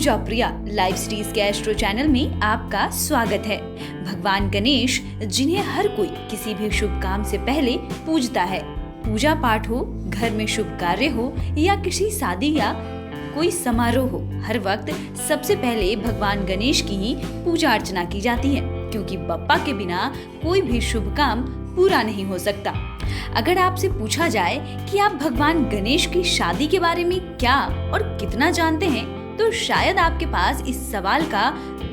पूजा प्रिया live series के astro channel में आपका स्वागत है। भगवान गणेश जिन्हें हर कोई किसी भी शुभ काम से पहले पूजता है, पूजा पाठ हो, घर में शुभ कार्य हो या किसी शादी या कोई समारोह हो, हर वक्त सबसे पहले भगवान गणेश की ही पूजा अर्चना की जाती है, क्योंकि बप्पा के बिना कोई भी शुभ काम पूरा नहीं हो सकता। अगर आपसे पूछा जाए कि आप भगवान गणेश की शादी के बारे में क्या और कितना जानते हैं, तो शायद आपके पास इस सवाल का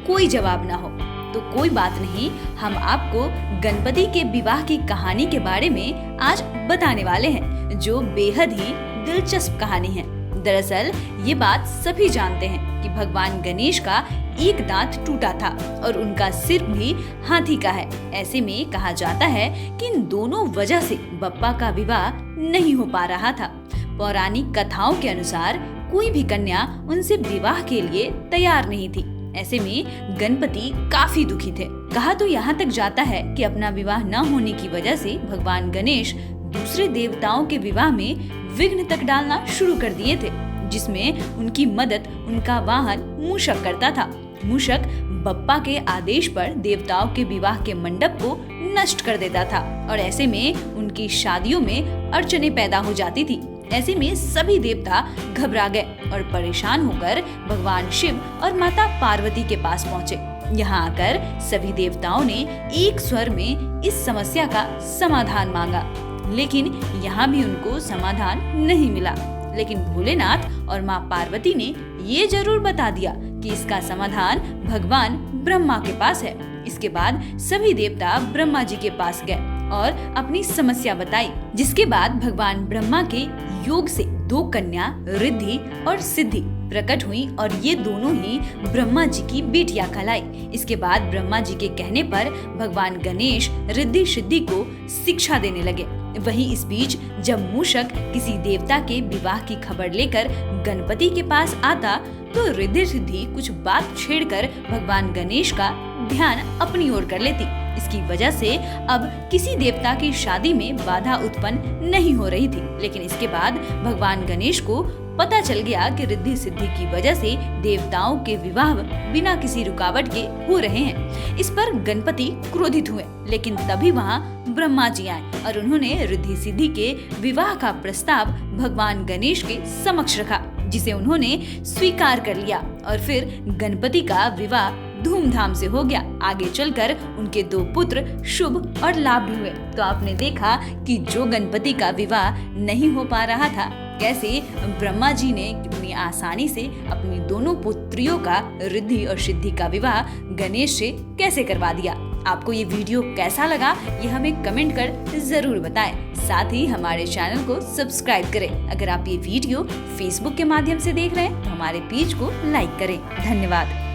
कोई जवाब ना हो। तो कोई बात नहीं, हम आपको गणपति के विवाह की कहानी के बारे में आज बताने वाले हैं, जो बेहद ही दिलचस्प कहानी है। दरअसल ये बात सभी जानते हैं कि भगवान गणेश का एक दांत टूटा था और उनका सिर भी हाथी का है। ऐसे में कहा जाता है कि इन दोनों वजह से बप्पा का विवाह नहीं हो पा रहा था। पौराणिक कथाओं के अनुसार कोई भी कन्या उनसे विवाह के लिए तैयार नहीं थी। ऐसे में गणपति काफी दुखी थे। कहा तो यहाँ तक जाता है कि अपना विवाह न होने की वजह से भगवान गणेश दूसरे देवताओं के विवाह में विघ्न तक डालना शुरू कर दिए थे, जिसमें उनकी मदद उनका वाहन मूषक करता था। मूषक बप्पा के आदेश पर देवताओं के विवाह के मंडप को नष्ट कर देता था और ऐसे में उनकी शादियों में अड़चनें पैदा हो जाती थी। ऐसे में सभी देवता घबरा गए और परेशान होकर भगवान शिव और माता पार्वती के पास पहुँचे। यहाँ आकर सभी देवताओं ने एक स्वर में इस समस्या का समाधान मांगा, लेकिन यहाँ भी उनको समाधान नहीं मिला। लेकिन भोलेनाथ और माँ पार्वती ने ये जरूर बता दिया कि इसका समाधान भगवान ब्रह्मा के पास है। इसके बाद सभी देवता ब्रह्मा जी के पास गए और अपनी समस्या बताई, जिसके बाद भगवान ब्रह्मा के योग से दो कन्या रिद्धि और सिद्धि प्रकट हुई और ये दोनों ही ब्रह्मा जी की बेटियां कहलाई। इसके बाद ब्रह्मा जी के कहने पर भगवान गणेश रिद्धि सिद्धि को शिक्षा देने लगे। वहीं इस बीच जब मूषक किसी देवता के विवाह की खबर लेकर गणपति के पास आता, तो रिद्धि सिद्धि कुछ बात छेड़कर भगवान गणेश का ध्यान अपनी ओर कर लेती। इसकी वजह से अब किसी देवता की शादी में बाधा उत्पन्न नहीं हो रही थी। लेकिन इसके बाद भगवान गणेश को पता चल गया कि रिद्धि सिद्धि की वजह से देवताओं के विवाह बिना किसी रुकावट के हो रहे हैं। इस पर गणपति क्रोधित हुए, लेकिन तभी वहाँ ब्रह्मा जी आए और उन्होंने रिद्धि सिद्धि के विवाह का प्रस्ताव भगवान गणेश के समक्ष रखा, जिसे उन्होंने स्वीकार कर लिया और फिर गणपति का विवाह धूमधाम से हो गया। आगे चलकर उनके दो पुत्र शुभ और लाभ हुए। तो आपने देखा कि जो गणपति का विवाह नहीं हो पा रहा था, कैसे ब्रह्मा जी ने कितनी आसानी से अपनी दोनों पुत्रियों का रिद्धि और सिद्धि का विवाह गणेश से कैसे करवा दिया। आपको ये वीडियो कैसा लगा, ये हमें कमेंट कर जरूर बताएं। साथ ही हमारे चैनल को सब्सक्राइब करें। अगर आप ये वीडियो फेसबुक के माध्यम से देख रहे हैं तो हमारे पेज को लाइक करें। धन्यवाद।